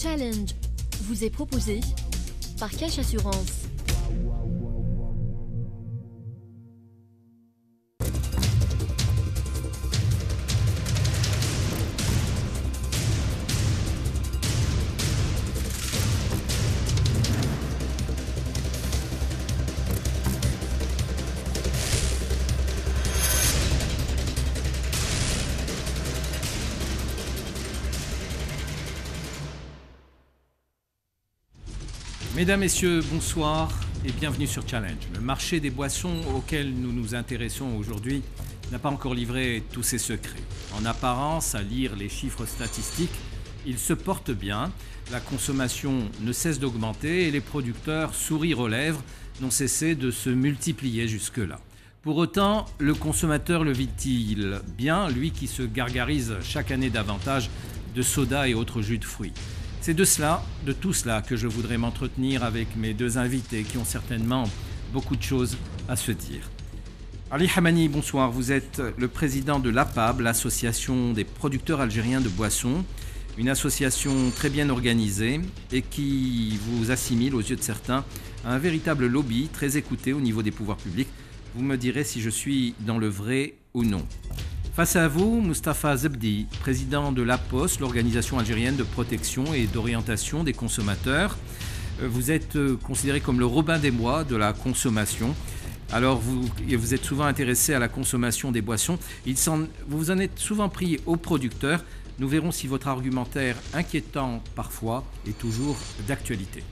Challenge vous est proposé par Cash Assurance. Mesdames, Messieurs, bonsoir et bienvenue sur Challenge. Le marché des boissons auquel nous nous intéressons aujourd'hui n'a pas encore livré tous ses secrets. En apparence, à lire les chiffres statistiques, il se porte bien, la consommation ne cesse d'augmenter et les producteurs, sourire aux lèvres, n'ont cessé de se multiplier jusque-là. Pour autant, le consommateur le vit-il bien, lui qui se gargarise chaque année davantage de soda et autres jus de fruits? C'est de tout cela que je voudrais m'entretenir avec mes deux invités qui ont certainement beaucoup de choses à se dire. Ali Hamani, bonsoir. Vous êtes le président de l'APAB, l'association des producteurs algériens de boissons, une association très bien organisée et qui vous assimile aux yeux de certains à un véritable lobby très écouté au niveau des pouvoirs publics. Vous me direz si je suis dans le vrai ou non. Face à vous, Moustapha Zebdi, président de l'APOS, l'organisation algérienne de protection et d'orientation des consommateurs. Vous êtes considéré comme le Robin des Bois de la consommation. Alors, vous êtes souvent intéressé à la consommation des boissons. Vous vous en êtes souvent pris aux producteurs. Nous verrons si votre argumentaire, inquiétant parfois, est toujours d'actualité.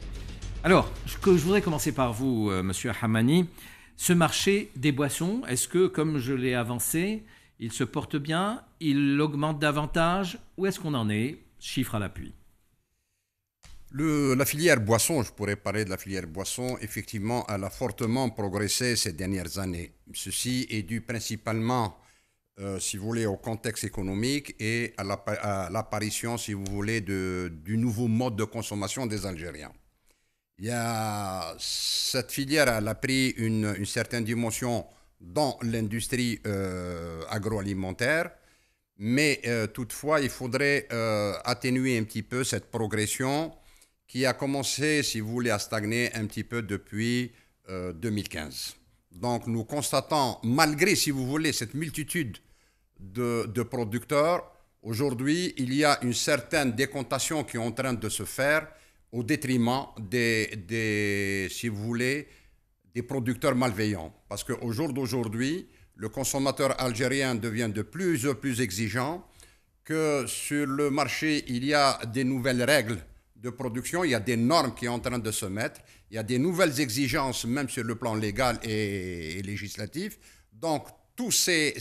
Alors, je voudrais commencer par vous, monsieur Hamani. Ce marché des boissons, est-ce que, comme je l'ai avancé, il se porte bien, il augmente davantage? Où est-ce qu'on en est? Chiffres à l'appui. La filière boisson, je pourrais parler de la filière boisson, effectivement, elle a fortement progressé ces dernières années. Ceci est dû principalement, si vous voulez, au contexte économique et à l'apparition, si vous voulez, du nouveau mode de consommation des Algériens. Cette filière, elle a pris une certaine dimension dans l'industrie agroalimentaire, mais toutefois, il faudrait atténuer un petit peu cette progression qui a commencé, si vous voulez, à stagner un petit peu depuis 2015. Donc, nous constatons, malgré, si vous voulez, cette multitude de producteurs, aujourd'hui, il y a une certaine décantation qui est en train de se faire au détriment si vous voulez, des producteurs malveillants. Parce qu'au jour d'aujourd'hui, le consommateur algérien devient de plus en plus exigeant, que sur le marché, il y a des nouvelles règles de production, il y a des normes qui sont en train de se mettre, il y a des nouvelles exigences, même sur le plan légal et législatif. Donc, tous ces,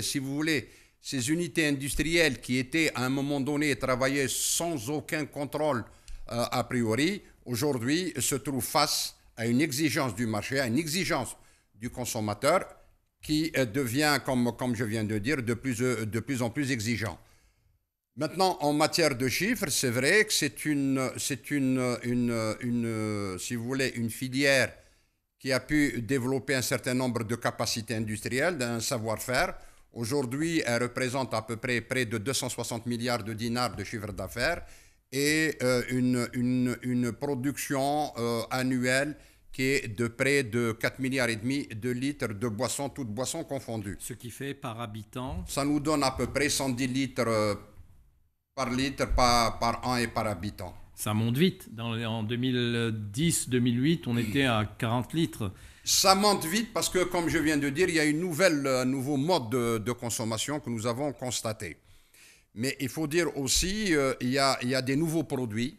si vous voulez, ces unités industrielles qui étaient à un moment donné travaillées sans aucun contrôle a priori, aujourd'hui se trouvent face à une exigence du marché, à une exigence du consommateur qui devient, comme je viens de dire, de plus en plus exigeant. Maintenant, en matière de chiffres, c'est vrai que c'est si vous voulez, une filière qui a pu développer un certain nombre de capacités industrielles, d'un savoir-faire. Aujourd'hui, elle représente à peu près de 260 milliards de dinars de chiffre d'affaires et une production annuelle qui est de près de 4,5 milliards de litres de boissons, toutes boissons confondues. Ce qui fait par habitant? Ça nous donne à peu près 110 litres par litre par an et par habitant. Ça monte vite. En 2010-2008, on était à 40 litres. Ça monte vite parce que, comme je viens de dire, il y a un nouveau mode de consommation que nous avons constaté. Mais il faut dire aussi, il y a des nouveaux produits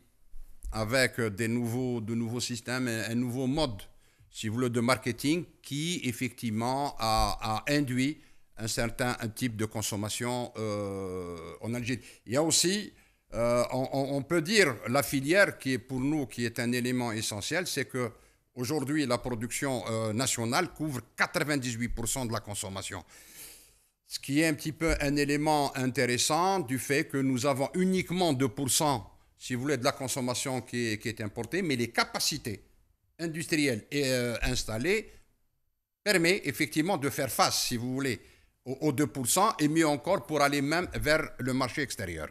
avec de nouveaux systèmes, un nouveau mode, si vous voulez, de marketing qui, effectivement, a induit un certain type de consommation en Algérie. Il y a aussi, on peut dire, la filière qui est pour nous, qui est un élément essentiel, c'est que aujourd'hui, la production nationale couvre 98% de la consommation. Ce qui est un petit peu un élément intéressant du fait que nous avons uniquement 2%, si vous voulez, de la consommation qui est importée, mais les capacités industrielles installées permettent effectivement de faire face, si vous voulez, aux 2% et mieux encore pour aller même vers le marché extérieur.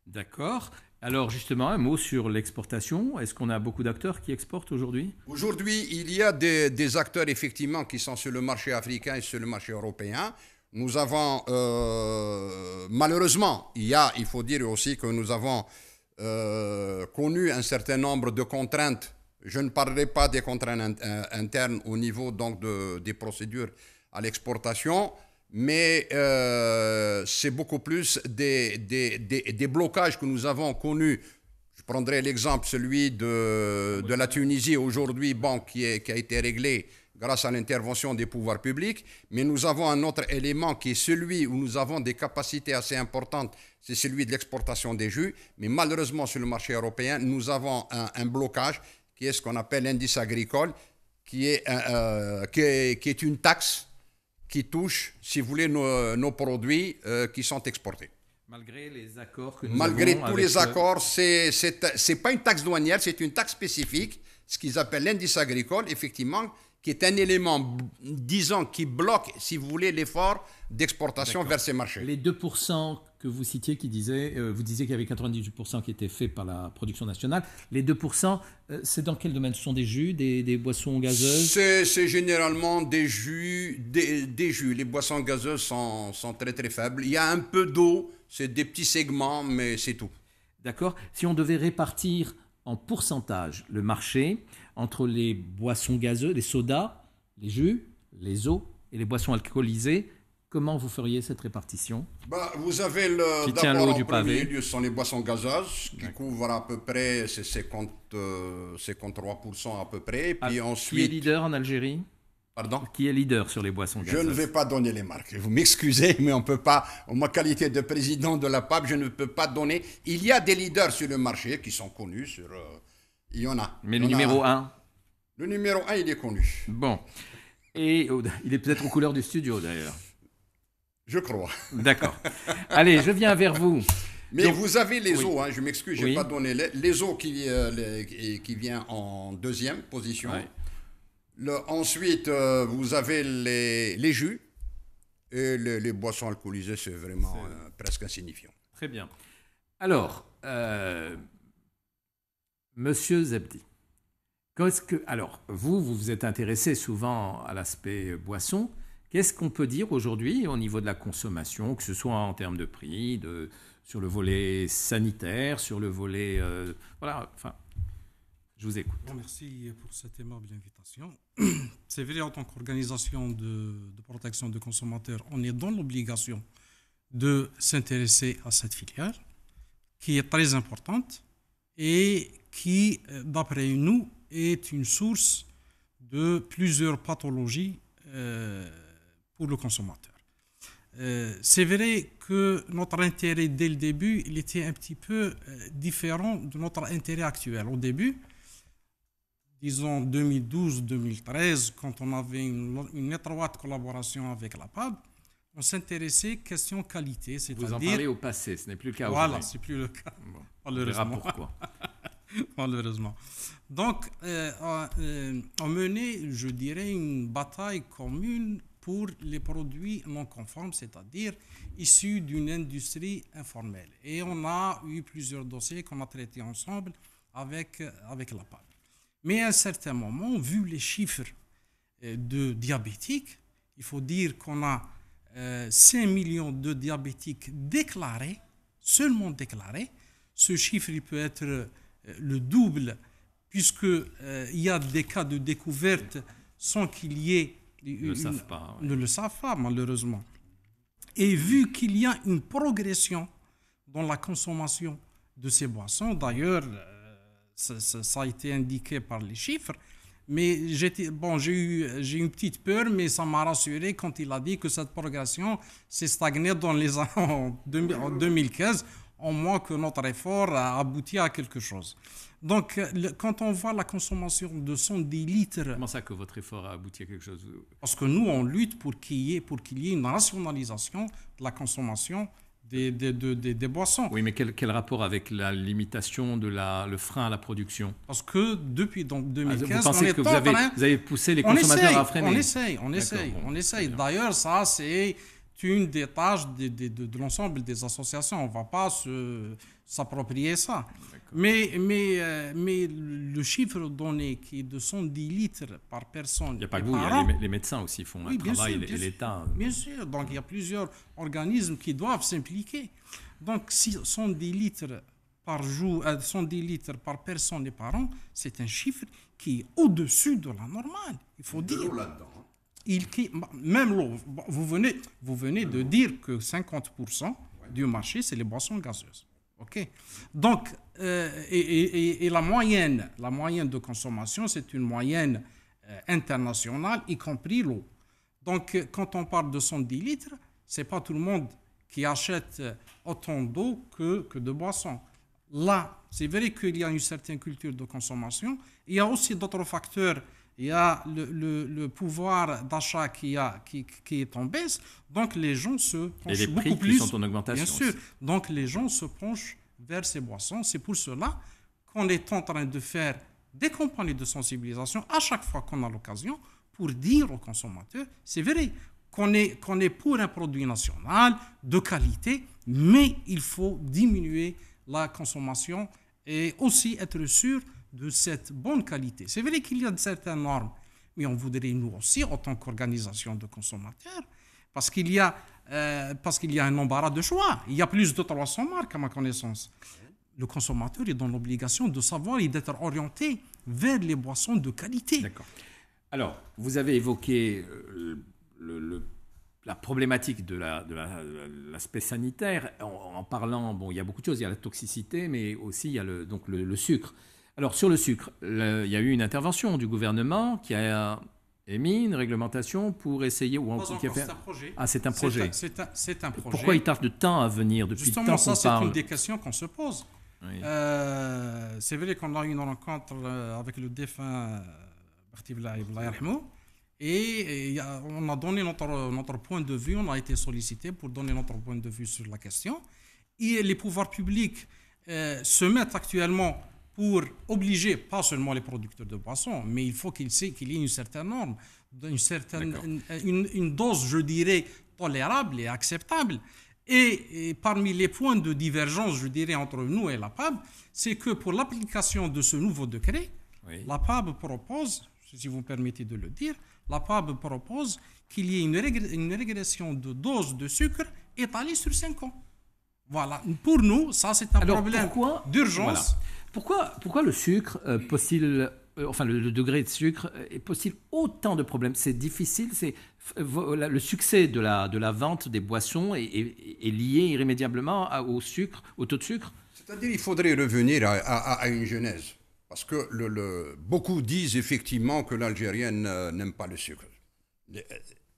D'accord. Alors justement, un mot sur l'exportation. Est-ce qu'on a beaucoup d'acteurs qui exportent aujourd'hui? Aujourd'hui, il y a des acteurs effectivement qui sont sur le marché africain et sur le marché européen. Nous avons, malheureusement, il faut dire aussi que nous avons connu un certain nombre de contraintes. Je ne parlerai pas des contraintes internes au niveau donc des procédures à l'exportation, mais c'est beaucoup plus des blocages que nous avons connus. Je prendrai l'exemple, celui de la Tunisie aujourd'hui, bon, qui a été réglé grâce à l'intervention des pouvoirs publics, mais nous avons un autre élément qui est celui où nous avons des capacités assez importantes, c'est celui de l'exportation des jus, mais malheureusement sur le marché européen, nous avons un blocage qui est ce qu'on appelle l'indice agricole, qui est une taxe qui touche, si vous voulez, nos produits qui sont exportés. Malgré les accords que nous Malgré avons tous les accords, c'est pas une taxe douanière, c'est une taxe spécifique, ce qu'ils appellent l'indice agricole, effectivement, qui est un élément, disons, qui bloque, si vous voulez, l'effort d'exportation vers ces marchés. Les 2% que vous citiez, vous disiez qu'il y avait 98% qui étaient faits par la production nationale. Les 2%, c'est dans quel domaine? Ce sont des jus, des boissons gazeuses? C'est généralement des jus, des jus. Les boissons gazeuses sont très très faibles. Il y a un peu d'eau, c'est des petits segments, mais c'est tout. D'accord. Si on devait répartir en pourcentage le marché entre les boissons gazeuses, les sodas, les jus, les eaux et les boissons alcoolisées, comment vous feriez cette répartition? Vous avez d'abord en premier lieu, ce sont les boissons gazeuses qui couvrent à peu près 53% à peu près. Et puis ensuite, qui est leader en Algérie? Pardon? Qui est leader sur les boissons gazeuses? Je ne vais pas donner les marques. Vous m'excusez, mais on ne peut pas, en ma qualité de président de la PAP, je ne peux pas donner. Il y a des leaders sur le marché qui sont connus. Il y en a. Mais le numéro 1? Le numéro 1, il est connu. Bon. Et il est peut-être aux couleurs du studio d'ailleurs. Je crois. D'accord. Allez, je viens vers vous. Mais donc, vous avez les eaux, je m'excuse, je n'ai pas donné les eaux qui vient en deuxième position. Oui. Ensuite, vous avez les jus et les boissons alcoolisées, c'est vraiment presque insignifiant. Très bien. Alors, Monsieur Zebdi, alors, vous vous êtes intéressé souvent à l'aspect boisson. Qu'est-ce qu'on peut dire aujourd'hui au niveau de la consommation, que ce soit en termes de prix, sur le volet sanitaire, sur le volet... voilà, enfin, je vous écoute. Bon, merci pour cette aimable invitation. C'est vrai, en tant qu'organisation de protection des consommateurs, on est dans l'obligation de s'intéresser à cette filière, qui est très importante et qui, d'après nous, est une source de plusieurs pathologies pour le consommateur. C'est vrai que notre intérêt dès le début, il était un petit peu différent de notre intérêt actuel. Au début, disons 2012-2013, quand on avait une étroite collaboration avec la PAB, on s'intéressait question qualité, c'est-à-dire... Vous en parlez au passé, ce n'est plus le cas aujourd'hui. Voilà, c'est plus le cas. Bon, malheureusement. On verra pourquoi. Malheureusement. Donc, on menait, je dirais, une bataille commune pour les produits non conformes, c'est-à-dire issus d'une industrie informelle. Et on a eu plusieurs dossiers qu'on a traités ensemble avec la PAB. Mais à un certain moment, vu les chiffres de diabétiques, il faut dire qu'on a 5 millions de diabétiques déclarés, seulement déclarés. Ce chiffre, il peut être le double, puisqu'il y a des cas de découverte sans qu'il y ait... Ils ne le savent pas. Ne le savent pas, malheureusement. Et vu qu'il y a une progression dans la consommation de ces boissons, d'ailleurs, ça a été indiqué par les chiffres, mais j'ai eu une petite peur, mais ça m'a rassuré quand il a dit que cette progression s'est stagnée en 2015, au moins que notre effort a abouti à quelque chose. Donc, quand on voit la consommation de 110 litres... Comment ça que votre effort a abouti à quelque chose? Parce que nous, on lutte pour qu'il y ait une rationalisation de la consommation des boissons. Oui, mais quel rapport avec la limitation le frein à la production? Parce que depuis 2015, vous pensez que vous avez poussé les consommateurs à freiner? On essaye. D'ailleurs, ça, c'est une des tâches de l'ensemble des associations. On ne va pas s'approprier ça. Mais le chiffre donné qui est de 110 litres par personne. Il n'y a pas que vous, il y a les médecins aussi font un travail, et l'État. Bien sûr, donc il y a plusieurs organismes qui doivent s'impliquer. Donc si 110 litres par jour, 110 litres par personne et par an, c'est un chiffre qui est au-dessus de la normale. Il faut dire. Même l'eau, vous venez de dire que 50% du marché, c'est les boissons gazeuses. OK. Donc, et la moyenne de consommation, c'est une moyenne internationale, y compris l'eau. Donc, quand on parle de 110 litres, ce n'est pas tout le monde qui achète autant d'eau que de boissons. Là, c'est vrai qu'il y a une certaine culture de consommation. Il y a aussi d'autres facteurs. Il y a le pouvoir d'achat qui est en baisse. Donc, les gens se penchent beaucoup plus. Et les prix qui sont en augmentation. Bien sûr. Donc, les gens se penchent vers ces boissons. C'est pour cela qu'on est en train de faire des campagnes de sensibilisation à chaque fois qu'on a l'occasion pour dire aux consommateurs, c'est vrai qu'on est pour un produit national de qualité, mais il faut diminuer la consommation et aussi être sûr de cette bonne qualité. C'est vrai qu'il y a certaines normes, mais on voudrait nous aussi, en tant qu'organisation de consommateurs, parce qu'il y a un embarras de choix. Il y a plus de 300 marques à ma connaissance. Le consommateur est dans l'obligation de savoir et d'être orienté vers les boissons de qualité. D'accord. Alors, vous avez évoqué la problématique de l'aspect sanitaire en parlant, bon, il y a beaucoup de choses, il y a la toxicité, mais aussi il y a le sucre. Alors, sur le sucre, il y a eu une intervention du gouvernement qui a émis une réglementation pour essayer... c'est un projet. Ah, c'est un projet. C'est un projet. Pourquoi il tarde de temps à venir depuis Justement, le temps qu'on parle? ça, c'est une des questions qu'on se pose. Oui. C'est vrai qu'on a eu une rencontre avec le défunt Barti Blaï, et on a donné notre point de vue, on a été sollicité pour donner notre point de vue sur la question. Et les pouvoirs publics se mettent actuellement pour obliger, pas seulement les producteurs de boissons, mais il faut qu'il y ait une certaine norme, une dose, je dirais, tolérable et acceptable. Et parmi les points de divergence, je dirais, entre nous et la PAB, c'est que pour l'application de ce nouveau décret, oui, la PAB propose, si vous me permettez de le dire, la PAB propose qu'il y ait une régression de dose de sucre étalée sur 5 ans. Voilà. Pour nous, ça, c'est un problème d'urgence. Voilà. Pourquoi le sucre pose-t-il, le degré de sucre pose-t-il autant de problèmes? C'est difficile. Le succès de la vente des boissons est lié irrémédiablement au sucre, au taux de sucre. C'est-à-dire qu'il faudrait revenir à une genèse. Parce que beaucoup disent effectivement que l'Algérienne n'aime pas le sucre.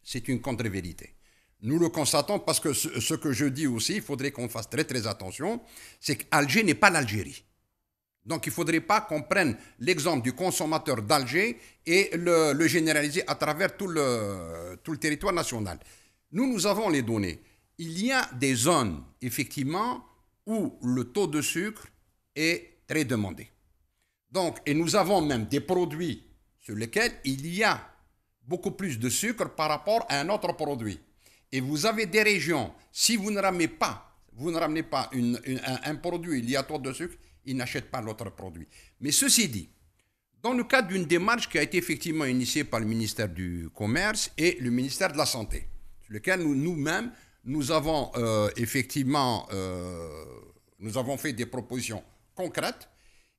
C'est une contre-vérité. Nous le constatons parce que ce que je dis aussi, il faudrait qu'on fasse très très attention, c'est qu'Alger n'est pas l'Algérie. Donc il ne faudrait pas qu'on prenne l'exemple du consommateur d'Alger et le généraliser à travers tout le territoire national. Nous avons les données. Il y a des zones, effectivement, où le taux de sucre est très demandé. Donc, et nous avons même des produits sur lesquels il y a beaucoup plus de sucre par rapport à un autre produit. Et vous avez des régions, si vous ne ramenez pas un produit, il y a trop de sucre, ils n'achètent pas l'autre produit. Mais ceci dit, dans le cadre d'une démarche qui a été effectivement initiée par le ministère du Commerce et le ministère de la Santé, sur lequel nous-mêmes, nous avons fait des propositions concrètes.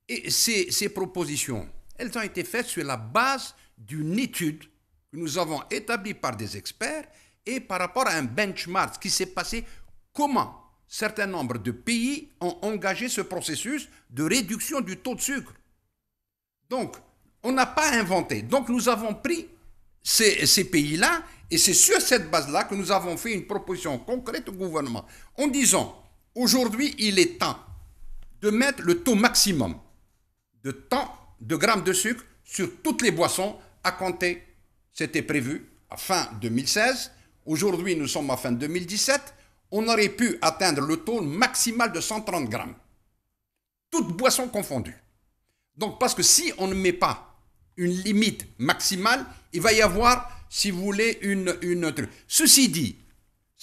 Et ces propositions, elles ont été faites sur la base d'une étude que nous avons établie par des experts et par rapport à un benchmark qui s'est passé, comment certain nombre de pays ont engagé ce processus de réduction du taux de sucre. Donc, on n'a pas inventé. Donc, nous avons pris ces pays-là et c'est sur cette base-là que nous avons fait une proposition concrète au gouvernement en disant, aujourd'hui, il est temps de mettre le taux maximum de grammes de sucre sur toutes les boissons à compter, c'était prévu à fin 2016. Aujourd'hui, nous sommes à fin 2017. On aurait pu atteindre le taux maximal de 130 grammes. Toutes boissons confondues. Donc, parce que si on ne met pas une limite maximale, il va y avoir, si vous voulez, une... Ceci dit,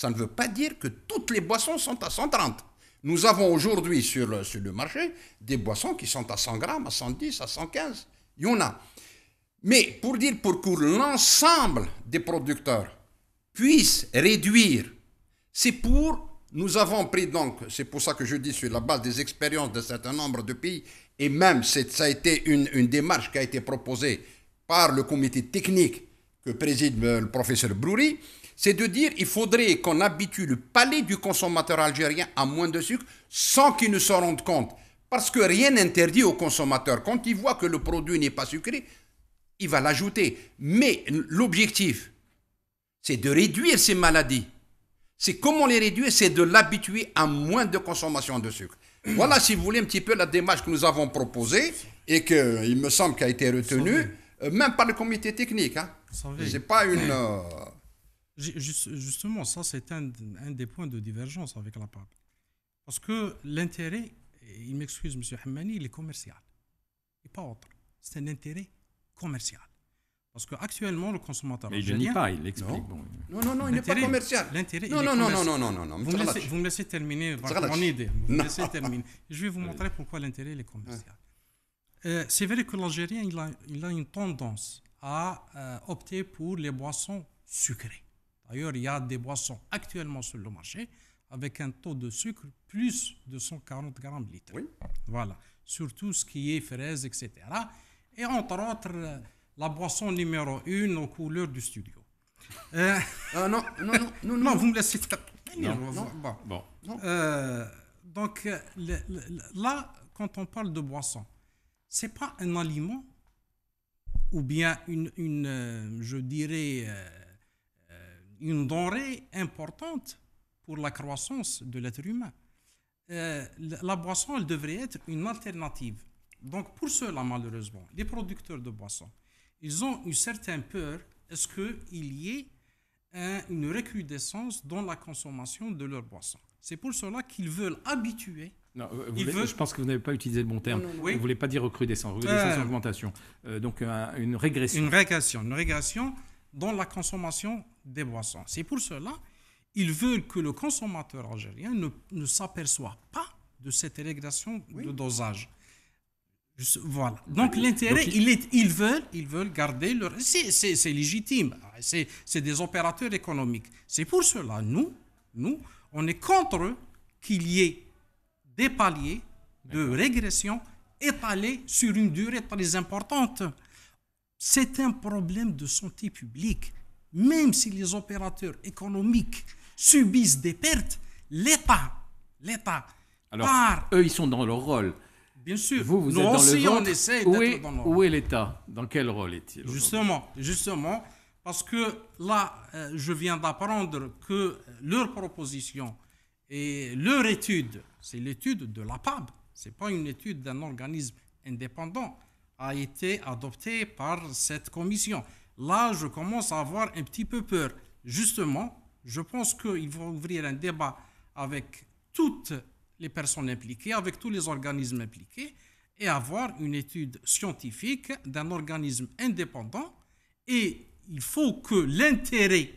Ça ne veut pas dire que toutes les boissons sont à 130. Nous avons aujourd'hui sur le marché des boissons qui sont à 100 grammes, à 110, à 115. Il y en a. Mais pour dire pour que l'ensemble des producteurs puissent réduire, nous avons pris donc, c'est pour ça que je dis sur la base des expériences d'un certain nombre de pays, et même ça a été une démarche qui a été proposée par le comité technique que préside le professeur Brouri, c'est de dire qu'il faudrait qu'on habitue le palais du consommateur algérien à moins de sucre sans qu'il ne se rende compte. Parce que rien n'interdit au consommateur. Quand il voit que le produit n'est pas sucré, il va l'ajouter. Mais l'objectif, c'est de réduire ces maladies. C'est comment les réduire, c'est de l'habituer à moins de consommation de sucre. Voilà, si vous voulez, un petit peu la démarche que nous avons proposée et qu'il me semble qu'a été retenue, même par le comité technique. Hein. C'est pas une... Justement, ça, c'est un des points de divergence avec la PAP. Parce que l'intérêt, il m'excuse, M. Hammani, il est commercial. Et pas autre. C'est un intérêt commercial. Parce qu'actuellement, le consommateur algérien... Mais il ne dit pas, il l'explique. Non, il n'est pas commercial. L'intérêt, non. Vous me laissez terminer mon idée. Vous me laissez terminer. Je vais vous montrer pourquoi l'intérêt est commercial. C'est vrai que l'Algérien, il a une tendance à opter pour les boissons sucrées. D'ailleurs, il y a des boissons actuellement sur le marché avec un taux de sucre plus de 140 grammes litre. Oui. Voilà. Surtout ce qui est fraises, etc. Et entre autres, la boisson numéro 1 aux couleurs du studio. Non, vous me laissez terminer. Bon. Donc, là, quand on parle de boisson, ce n'est pas un aliment ou bien je dirais... une denrée importante pour la croissance de l'être humain. La boisson, elle devrait être une alternative. Donc, pour cela, malheureusement, les producteurs de boissons, ils ont une certaine peur, est-ce qu'il y ait une recrudescence dans la consommation de leurs boissons. C'est pour cela qu'ils veulent habituer. Non, je pense que vous n'avez pas utilisé le bon terme. Non. Vous ne voulez pas dire recrudescence. Recrudescence, augmentation. Donc, une régression. Une régression dans la consommation des boissons. C'est pour cela qu'ils veulent que le consommateur algérien ne s'aperçoive pas de cette régression de dosage. Voilà. Donc l'intérêt, ils veulent garder leur... C'est légitime. C'est des opérateurs économiques. C'est pour cela, nous, on est contre qu'il y ait des paliers de régression étalés sur une durée très importante. C'est un problème de santé publique. Même si les opérateurs économiques subissent des pertes, l'État, alors, eux, ils sont dans leur rôle. Bien sûr. Vous êtes dans le vôtre. On essaie d'être dans leur rôle. Où est l'État? Dans quel rôle est-il? Justement, parce que là, je viens d'apprendre que leur proposition et leur étude, c'est l'étude de la PAB, ce n'est pas une étude d'un organisme indépendant, a été adoptée par cette commission. Là, je commence à avoir un petit peu peur. Justement, je pense qu'il va ouvrir un débat avec toutes les personnes impliquées, avec tous les organismes impliqués, et avoir une étude scientifique d'un organisme indépendant. Et il faut que l'intérêt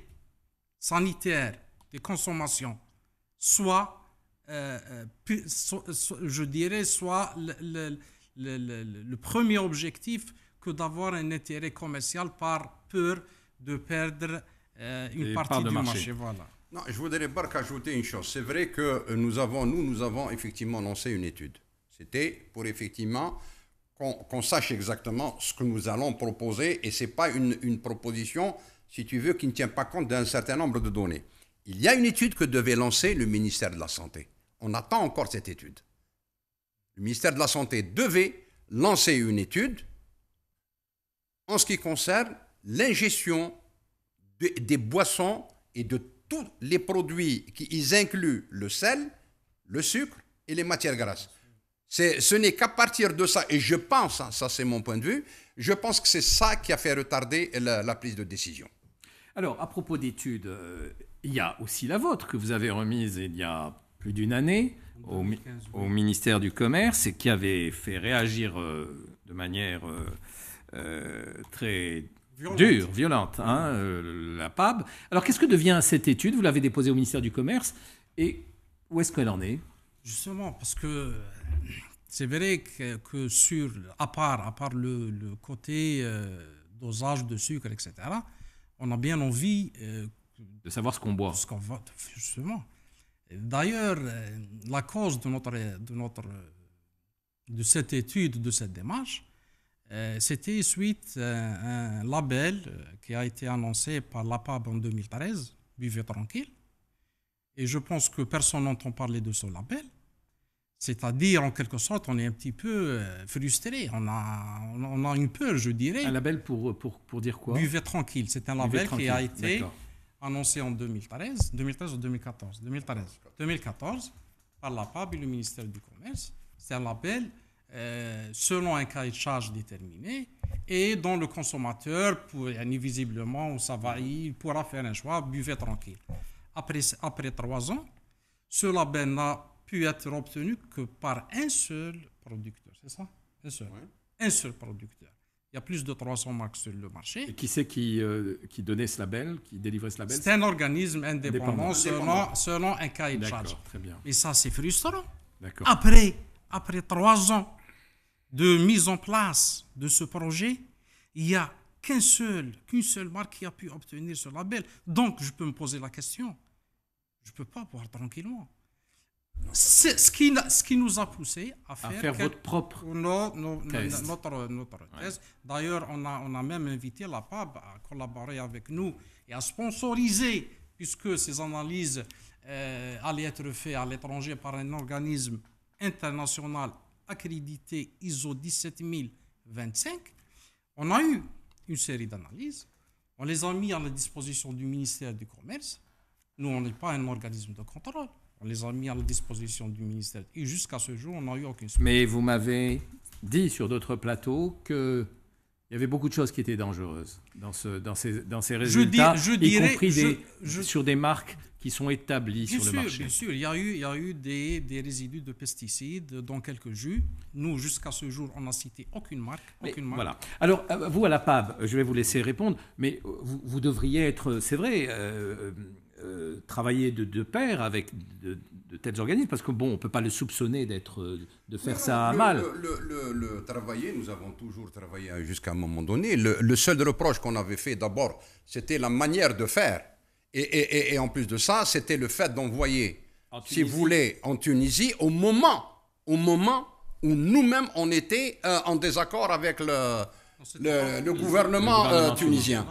sanitaire des consommations soit, je dirais, soit le premier objectif que d'avoir un intérêt commercial par peur de perdre une partie du marché. Voilà. Non, je voudrais pas ajouter une chose. C'est vrai que nous avons effectivement lancé une étude. C'était pour effectivement qu'on sache exactement ce que nous allons proposer, et ce n'est pas une proposition, si tu veux, qui ne tient pas compte d'un certain nombre de données. Il y a une étude que devait lancer le ministère de la Santé. On attend encore cette étude. Le ministère de la Santé devait lancer une étude en ce qui concerne l'ingestion des boissons et de tous les produits qui incluent le sel, le sucre et les matières grasses. Ce n'est qu'à partir de ça, et je pense, ça c'est mon point de vue, je pense que c'est ça qui a fait retarder la prise de décision. Alors, à propos d'études, il y a aussi la vôtre que vous avez remise il y a plus d'une année au ministère du Commerce et qui avait fait réagir de manière très dure, violente, hein, la PAB. Alors, qu'est-ce que devient cette étude? Vous l'avez déposée au ministère du Commerce. Et où est-ce qu'elle en est? Justement, parce que c'est vrai que à part le côté dosage de sucre, etc., on a bien envie de savoir ce qu'on boit. Ce qu'on va, justement. D'ailleurs, la cause de cette étude, de cette démarche, c'était suite à un label qui a été annoncé par la PAB en 2013, Buvez tranquille. Et je pense que personne n'entend parler de ce label. C'est-à-dire, en quelque sorte, on est un petit peu frustré. On a une peur, je dirais. Un label pour dire quoi? Buvez tranquille. C'est un label qui a été annoncé en 2013 ou 2014 2014, par la PAB et le ministère du Commerce. C'est un label selon un cahier de charge déterminé et dont le consommateur, visiblement, il pourra faire un choix, buvez tranquille. Après 3 ans, ce label n'a pu être obtenu que par un seul producteur, c'est ça? Un seul producteur. Il y a plus de 300 marques sur le marché. Et qui c'est qui donnait ce label, qui délivrait ce label? C'est un organisme indépendant. Selon un cahier de charge. Très bien. Et ça, c'est frustrant. D'accord. Après 3 ans de mise en place de ce projet, il n'y a qu'une seule marque qui a pu obtenir ce label. Donc, je peux me poser la question. Je ne peux pas boire tranquillement. C'est ce qui nous a poussé à faire votre propre test. Notre test. D'ailleurs, on a même invité la PAB à collaborer avec nous et à sponsoriser, puisque ces analyses allaient être faites à l'étranger par un organisme international accrédité ISO 17025. On a eu une série d'analyses. On les a mis à la disposition du ministère du Commerce. Nous, on n'est pas un organisme de contrôle. On les a mis à la disposition du ministère. Et jusqu'à ce jour, on n'a eu aucune. Mais vous m'avez dit sur d'autres plateaux qu'il y avait beaucoup de choses qui étaient dangereuses dans ces résultats, y compris sur des marques qui sont établies sur le marché. Bien sûr, il y a eu des résidus de pesticides dans quelques jus. Nous, jusqu'à ce jour, on n'a cité aucune marque. Voilà. Alors, vous, à la PAB, je vais vous laisser répondre, mais vous devriez être, c'est vrai, travailler de pair avec de tels organismes, parce que bon, on ne peut pas le soupçonner de faire ça à mal. Le travailler, nous avons toujours travaillé jusqu'à un moment donné. Le seul reproche qu'on avait fait d'abord, c'était la manière de faire. Et en plus de ça, c'était le fait d'envoyer, si vous voulez, en Tunisie, au moment où nous-mêmes, on était en désaccord avec le gouvernement tunisien.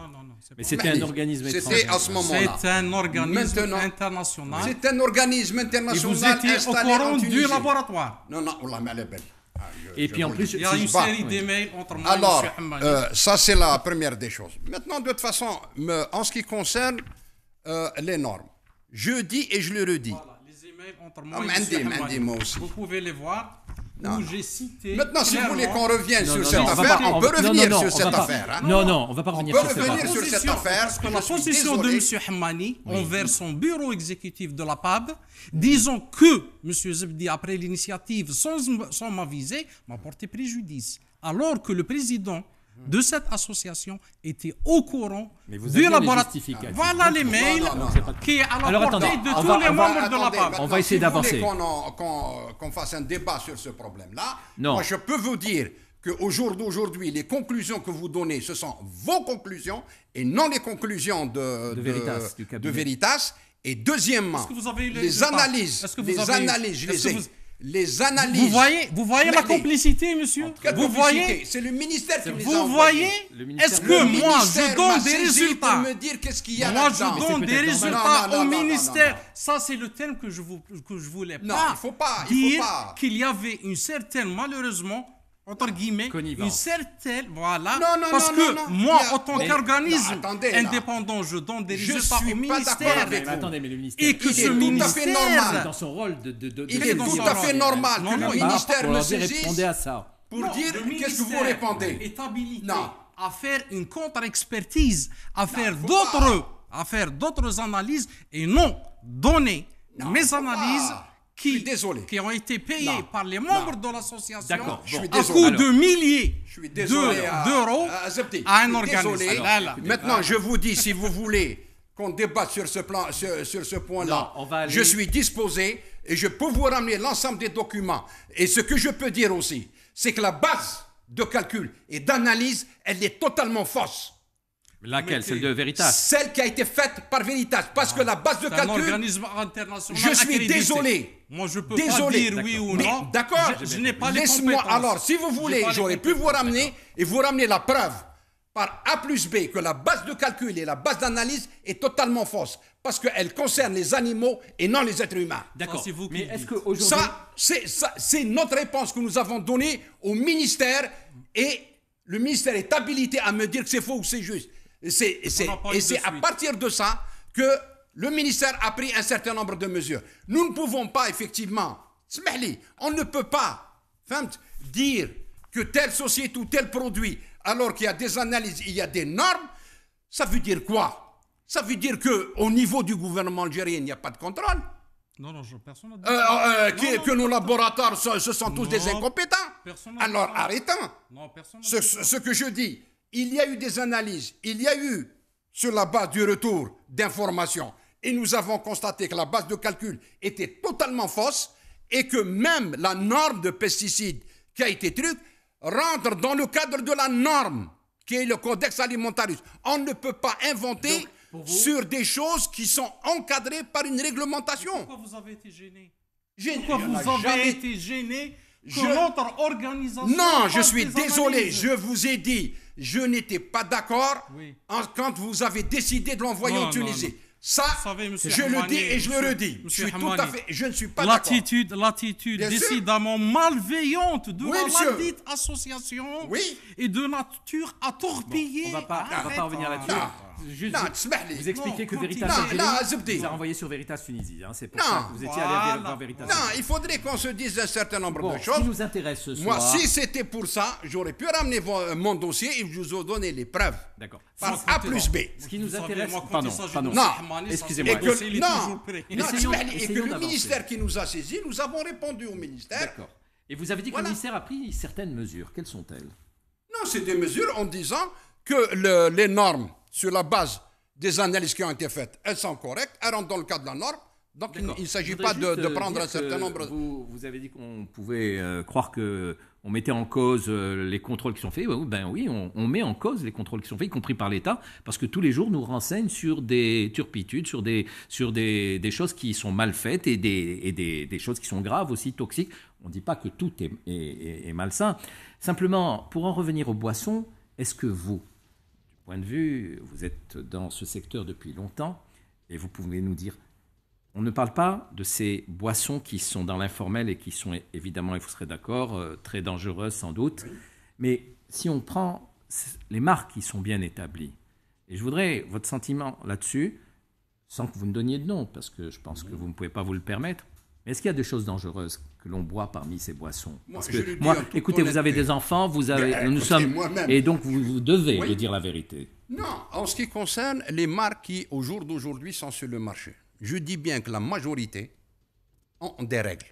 Mais c'était un organisme étranger. C'était à ce moment-là. C'est un organisme international. C'est un organisme international. Et vous étiez au courant du laboratoire. Non, Allah m'a belle. Et puis en plus, il y a une série d'emails entre moi et M. Hammani. Ça, c'est la première des choses. Maintenant, de toute façon, en ce qui concerne les normes, je dis et je le redis. Voilà, les emails entre moi et M. Hammani. Vous pouvez les voir. Où j'ai cité. Maintenant, si vous voulez qu'on revienne sur cette affaire, on peut revenir sur cette affaire. Non, on ne va pas revenir sur cette affaire. Parce que la position de M. Hammani envers son bureau exécutif de la PAB, disons que M. Zebdi, après l'initiative, sans m'aviser, m'a porté préjudice. Alors que le président de cette association était au courant du laboratoire. Voilà les mails qui est à la portée de tous les membres de la PAB. On va essayer d'avancer. Si vous voulez qu'on fasse un débat sur ce problème-là, moi je peux vous dire qu'au jour d'aujourd'hui, les conclusions que vous donnez, ce sont vos conclusions et non les conclusions de Veritas. Et deuxièmement, les analyses, je les ai. Les analyses. Vous voyez la complicité, monsieur? Vous voyez? C'est le ministère qui les a Vous voyez? Est-ce que moi, je donne des résultats? Me dire qu'est-ce qu'il y a moi, là-dedans. Je donne des résultats au ministère. Ça, c'est le terme que je voulais pas. Non, il faut pas. Qu'il y avait une certaine, malheureusement, entre guillemets, une certaine, voilà. Parce que moi, en tant qu'organisme indépendant, je donne des résultats au ministère. Attendez, mais le ministère. Et que ce ministère, dans son rôle il est tout à fait normal que le ministère me saisisse pour dire qu'est-ce que vous répondez. Est habilité à faire une contre-expertise, à faire d'autres analyses et non donner mes analyses suis désolé. qui ont été payés Non, par les membres non. de l'association D'accord, Je suis à désolé. coût Alors, de milliers Je suis désolé d'euros Zebdi, à je un suis organisme. désolé. Là, là. Maintenant, je vous dis, si vous voulez qu'on débatte sur ce plan, sur ce point-là, Non, on va aller- je suis disposé et je peux vous ramener l'ensemble des documents. Et ce que je peux dire aussi, c'est que la base de calcul et d'analyse, elle est totalement fausse. Laquelle? Celle de Veritas? Celle qui a été faite par Veritas. Parce que la base de C'est un calcul, organisme international. je suis accrédité. désolé. Moi, je peux Désolé. pas dire oui ou Mais non. d'accord, Je n'ai pas les laisse-moi. compétences. Alors, si vous J'ai voulez, pas les j'aurais pu vous compétences. ramener et vous ramener la preuve par A plus B que la base de calcul et la base d'analyse est totalement fausse parce qu'elle concerne les animaux et non les êtres humains. D'accord. c'est vous qui Mais le est-ce dites. qu'aujourd'hui... C'est notre réponse que nous avons donnée au ministère et le ministère est habilité à me dire que c'est faux ou c'est juste. Et c'est On en parle de à suite. partir de ça que le ministère a pris un certain nombre de mesures. Nous ne pouvons pas, effectivement, Smehli, on ne peut pas dire que telle société ou tel produit, alors qu'il y a des analyses, il y a des normes, ça veut dire quoi? Ça veut dire qu'au niveau du gouvernement algérien, il n'y a pas de contrôle? Non, personne n'a dit ça. Que nos laboratoires, ce sont tous des Non. incompétents? Personne n'a dit Alors ça. arrêtons. Non, personne n'a dit ça. Ce que je dis, il y a eu des analyses, il y a eu, sur la base du retour d'informations, et nous avons constaté que la base de calcul était totalement fausse et que même la norme de pesticides qui a été truc rentre dans le cadre de la norme qui est le Codex Alimentarius. On ne peut pas inventer Donc, pour vous- sur des choses qui sont encadrées par une réglementation. Pourquoi vous avez été gêné? J'ai- Pourquoi il y en vous a avez jamais- été gêné que Je- notre organisation... Non, je fasse suis des désolé, analyses? je vous ai dit, je n'étais pas d'accord Oui. quand vous avez décidé de l'envoyer Non, en Tunisie. non, non. Ça, Vous savez, monsieur je le Hamani, dis et je le monsieur- redis. Je monsieur suis tout Hamani, à fait, je ne suis pas d'accord. L'attitude Bien sûr. décidément malveillante de Oui, la monsieur. dite association Oui. est de nature à torpiller. On va pas revenir là-dessus. Non. Juste, Non, t'smahli. vous expliquez Non, que Veritas non, Algérie non, Zebdi. vous a renvoyé sur Veritas Tunisie. C'est pour Non. ça que vous étiez allé Voilà. voir Veritas. Non, il faudrait qu'on se dise un certain nombre Bon, de ce choses. qui nous intéresse ce Moi, soir... si c'était pour ça, j'aurais pu ramener mon dossier et je vous ai donné les preuves. D'accord. Par Si- A plus B. Ce qui nous Vous savez, intéresse... moi, quand Pardon, il s'agit pardon. de Non. Hamani, ça, Excusez-moi. Et c'est- que, c'est- il est non, toujours prêt. non, Essayons- t'smahli, et que essayons le d'avancer. ministère qui nous a saisis, nous avons répondu au ministère. D'accord. Et vous avez dit que Voilà. le ministère a pris certaines mesures. Quelles sont-elles? Non, c'est des mesures en disant que les normes, sur la base des analyses qui ont été faites, elles sont correctes, elles rentrent dans le cadre de la norme. Donc il ne s'agit Je pas voudrais de juste, prendre dire un certain que nombre. Vous avez dit qu'on pouvait croire que on mettait en cause les contrôles qui sont faits. Ben oui, on met en cause les contrôles qui sont faits, y compris par l'État, parce que tous les jours nous renseignent sur des turpitudes, sur des choses qui sont mal faites et des choses qui sont graves aussi, toxiques. On ne dit pas que tout est malsain. Simplement, pour en revenir aux boissons, est-ce que vous, du point de vue, vous êtes dans ce secteur depuis longtemps, et vous pouvez nous dire, on ne parle pas de ces boissons qui sont dans l'informel et qui sont évidemment, et vous serez d'accord, très dangereuses sans doute. Mais si on prend les marques qui sont bien établies, et je voudrais votre sentiment là-dessus, sans que vous me donniez de nom, parce que je pense que vous ne pouvez pas vous le permettre, mais est-ce qu'il y a des choses dangereuses que l'on boit parmi ces boissons? Parce je le que dis en toute écoutez, vous avez honnêteté. des enfants, nous écoutez, sommes, moi-même. et donc vous devez Oui. me dire la vérité. Non, en ce qui concerne les marques qui, au jour d'aujourd'hui, sont sur le marché, je dis bien que la majorité ont des règles.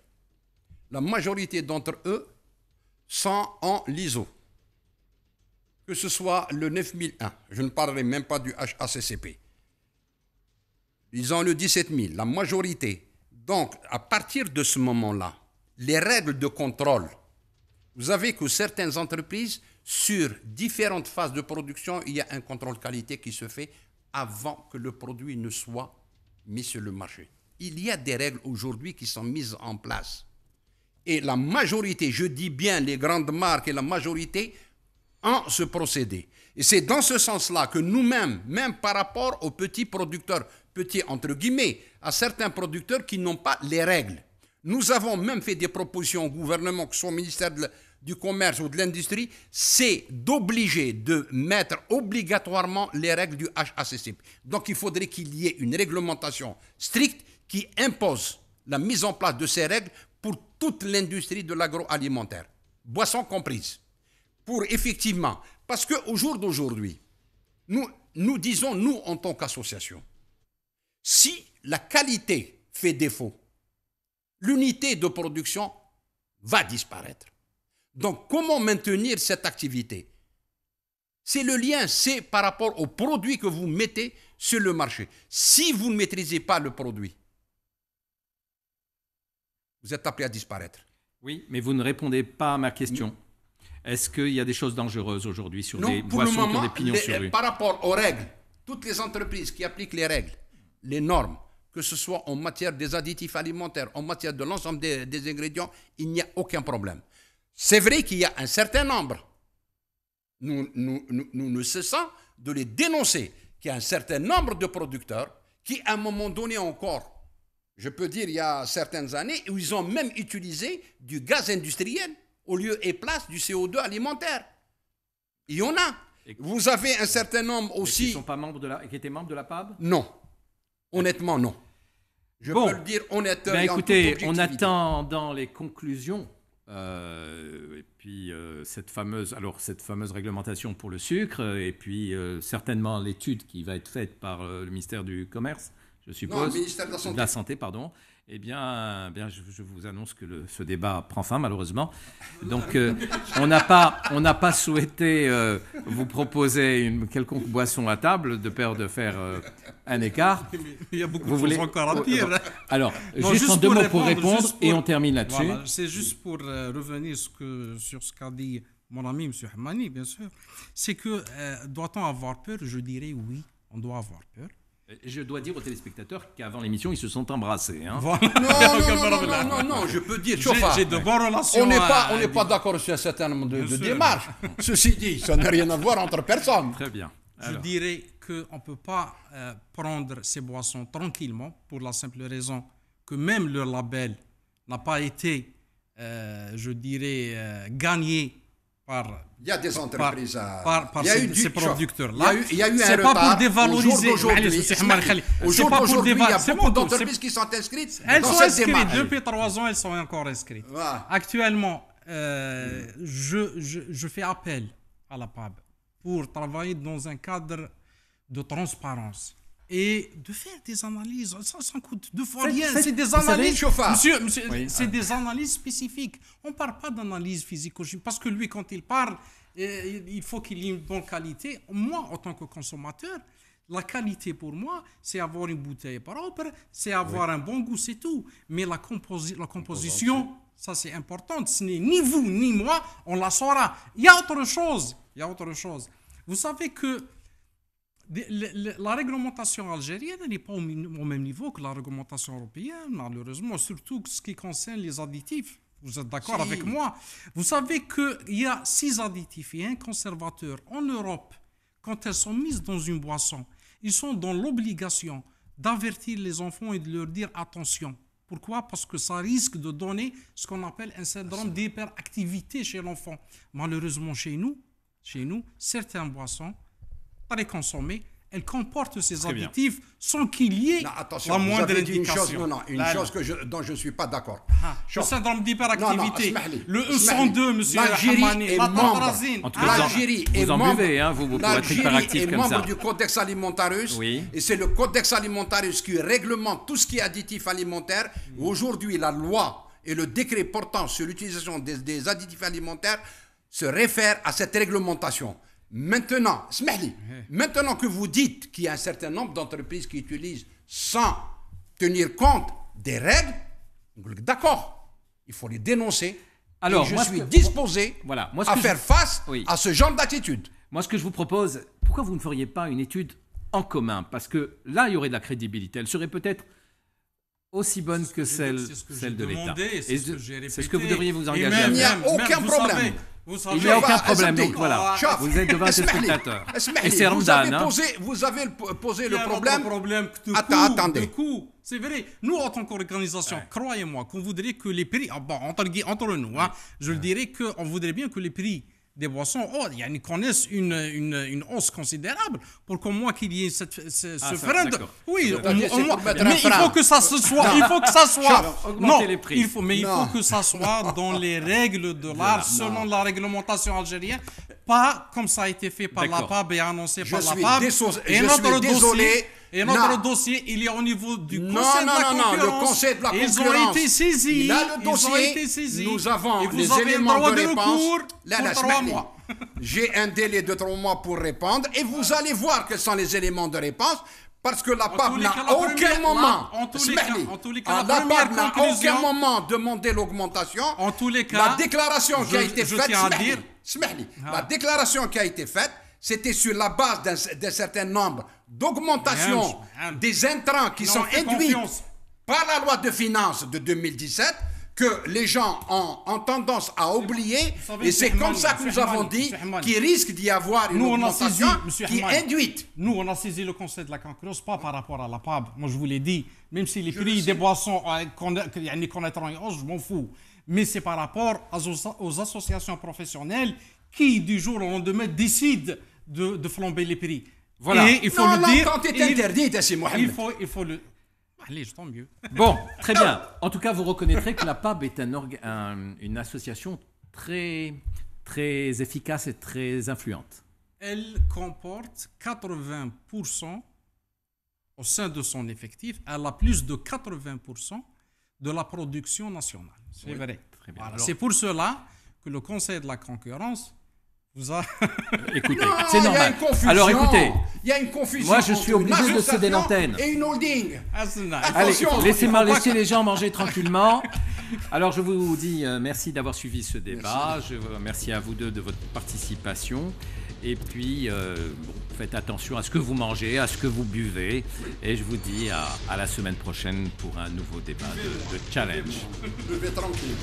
La majorité d'entre eux sont en l'ISO. Que ce soit le 9001, je ne parlerai même pas du HACCP. Ils ont le 17000, la majorité. Donc, à partir de ce moment-là, les règles de contrôle, vous avez que certaines entreprises, sur différentes phases de production, il y a un contrôle qualité qui se fait avant que le produit ne soit mis sur le marché. Il y a des règles aujourd'hui qui sont mises en place. Et la majorité, je dis bien les grandes marques et la majorité, ont ce procédé. Et c'est dans ce sens-là que nous-mêmes, même par rapport aux petits producteurs, petits entre guillemets, à certains producteurs qui n'ont pas les règles, nous avons même fait des propositions au gouvernement, que ce soit au ministère du Commerce ou de l'Industrie, c'est d'obliger de mettre obligatoirement les règles du HACCP. Donc il faudrait qu'il y ait une réglementation stricte qui impose la mise en place de ces règles pour toute l'industrie de l'agroalimentaire, boissons comprises. Pour effectivement, parce qu'au jour d'aujourd'hui, nous disons, nous en tant qu'association, si la qualité fait défaut, l'unité de production va disparaître. Donc, comment maintenir cette activité? C'est le lien, c'est par rapport au produit que vous mettez sur le marché. Si vous ne maîtrisez pas le produit, vous êtes appelé à disparaître. Oui, mais vous ne répondez pas à ma question. Est-ce qu'il y a des choses dangereuses aujourd'hui sur les pour le boissons qui ont moment, des pignons sur rue? par rapport aux règles, toutes les entreprises qui appliquent les règles, les normes, que ce soit en matière des additifs alimentaires, en matière de l'ensemble des ingrédients, il n'y a aucun problème. C'est vrai qu'il y a un certain nombre, nous ne cessons de les dénoncer, qu'il y a un certain nombre de producteurs qui, à un moment donné encore, je peux dire il y a certaines années, où ils ont même utilisé du gaz industriel au lieu et place du CO2 alimentaire. Il y en a. Vous avez un certain nombre aussi... Qui sont pas membres qui étaient membres de la PAB? Non. Honnêtement, non. Je peux le dire honnêtement. Ben écoutez, on attend dans les conclusions et puis cette fameuse réglementation pour le sucre et puis certainement l'étude qui va être faite par le ministère du Commerce, je suppose. Non, le ministère de la Santé. De la Santé, pardon. Eh bien je vous annonce que ce débat prend fin, malheureusement. Donc, on n'a pas souhaité vous proposer une quelconque boisson à table, de peur de faire un écart. Il y a beaucoup de choses encore à dire. Alors, juste en deux mots pour répondre, et on termine là-dessus. Voilà, c'est juste pour revenir sur ce qu'a dit mon ami M. Hamani, bien sûr. C'est que, doit-on avoir peur? Je dirais oui, on doit avoir peur. Je dois dire aux téléspectateurs qu'avant l'émission, ils se sont embrassés. Hein. Voilà. Non, je peux dire. J'ai de bonnes relations. On n'est pas d'accord sur un certain nombre de démarches. Ceci dit, ça n'a rien à voir entre personnes. Très bien. Je dirais qu'on ne peut pas prendre ces boissons tranquillement pour la simple raison que même leur label n'a pas été, gagné par... Il y a des entreprises par ces producteurs-là. Il y a eu un retard. C'est pas pour dévaloriser. Au jour d'aujourd'hui, il y a beaucoup d'entreprises qui sont inscrites. Elles sont inscrites. Depuis 3 ans, elles sont encore inscrites. Voilà. Actuellement, je fais appel à la PAB pour travailler dans un cadre de transparence et de faire des analyses. Ça coûte 2 fois rien. C'est des analyses. Monsieur, oui, c'est des analyses spécifiques. On ne parle pas d'analyse physico-chimique parce que lui, quand il parle, il faut qu'il y ait une bonne qualité. Moi, en tant que consommateur, la qualité pour moi, c'est avoir une bouteille propre, c'est avoir un bon goût, c'est tout. Mais la composition, ça c'est important. Ce n'est ni vous ni moi, on la saura. Il y a autre chose. Vous savez que la réglementation algérienne n'est pas au même niveau que la réglementation européenne, malheureusement, surtout ce qui concerne les additifs. Vous êtes d'accord avec moi? Vous savez qu'il y a 6 additifs et un conservateur en Europe. Quand elles sont mises dans une boisson, ils sont dans l'obligation d'avertir les enfants et de leur dire attention. Pourquoi? Parce que ça risque de donner ce qu'on appelle un syndrome d'hyperactivité chez l'enfant. Malheureusement, chez nous, certaines boissons très consommées, elles comportent ces additifs sans qu'il y ait la moindre indication. Une chose dont je ne suis pas d'accord. Le syndrome d'hyperactivité, le E102, monsieur Hamani, la tantrazine. L'Algérie est membre du Codex Alimentarius. Oui. Et c'est le Codex Alimentarius qui réglemente tout ce qui est additif alimentaire. Aujourd'hui, la loi et le décret portant sur l'utilisation des additifs alimentaires se réfèrent à cette réglementation. Maintenant que vous dites qu'il y a un certain nombre d'entreprises qui utilisent sans tenir compte des règles, d'accord, il faut les dénoncer. Alors, je suis disposé à faire face à ce genre d'attitude. Moi, ce que je vous propose, pourquoi vous ne feriez pas une étude en commun? Parce que là, il y aurait de la crédibilité. Elle serait peut-être aussi bonne que celle de l'État. C'est ce que vous devriez vous engager à faire. Il n'y a aucun problème. Il n'y a aucun problème, donc voilà. Vous êtes devant ces spectateurs. Et c'est Ramadan. Vous avez posé le problème. Attendez. C'est vrai. Nous, en tant qu'organisation, croyez-moi, qu'on voudrait que les prix, entre nous, je le dirais qu'on voudrait bien que les prix des boissons connaissent une hausse considérable pour qu'au moins qu'il y ait ce frein de... Oui, mais il faut que ça se soit... Il faut que ça soit... Augmenter les prix. Il faut que ça soit dans les règles de l'art, selon la réglementation algérienne, pas comme ça a été fait par la PAB et annoncé par la PAB. Et notre dossier, il est au niveau du Conseil de la concurrence. Non, le Conseil de la concurrence. Ils ont été saisis. Il a le dossier. Nous avons les éléments de réponse. Pour 3 mois. J'ai un délai de 3 mois pour répondre et vous allez voir quels sont les éléments de réponse. Parce que la PAP n'a aucun moment, la PAP n'a aucun moment demandé l'augmentation. En tous les cas, la déclaration qui a été faite, la déclaration qui a été faite, c'était sur la base d'un certain nombre d'augmentations des intrants qui sont induits par la loi de finances de 2017 que les gens ont tendance à oublier. Et c'est comme ça que nous avons dit qu'il risque d'y avoir une augmentation qui est induite. Nous, on a saisi le Conseil de la concurrence, pas par rapport à la PAB. Moi, je vous l'ai dit, même si les prix des boissons connaîtront une hausse, je m'en fous. Mais c'est par rapport aux associations professionnelles qui, du jour au lendemain, décident de flamber les prix. Voilà. Et il faut le dire. L'entente est interdite, c'est Mohamed. Il faut le... Allez, tant mieux. Bon, très bien. En tout cas, vous reconnaîtrez que la PAB est une association très, très efficace et très influente. Elle comporte 80% au sein de son effectif. Elle a plus de 80% de la production nationale. C'est vrai. Très bien. Voilà. C'est pour cela que le Conseil de la concurrence vous a... Écoutez, c'est normal. Alors écoutez, il y a une confusion. Moi, je suis obligé de céder l'antenne. Et une holding. Allez, laissez les gens manger tranquillement. Alors, je vous dis merci d'avoir suivi ce débat. Je vous remercie à vous deux de votre participation. Et puis, faites attention à ce que vous mangez, à ce que vous buvez. Et je vous dis à la semaine prochaine pour un nouveau débat de Challenge. Buvez tranquille.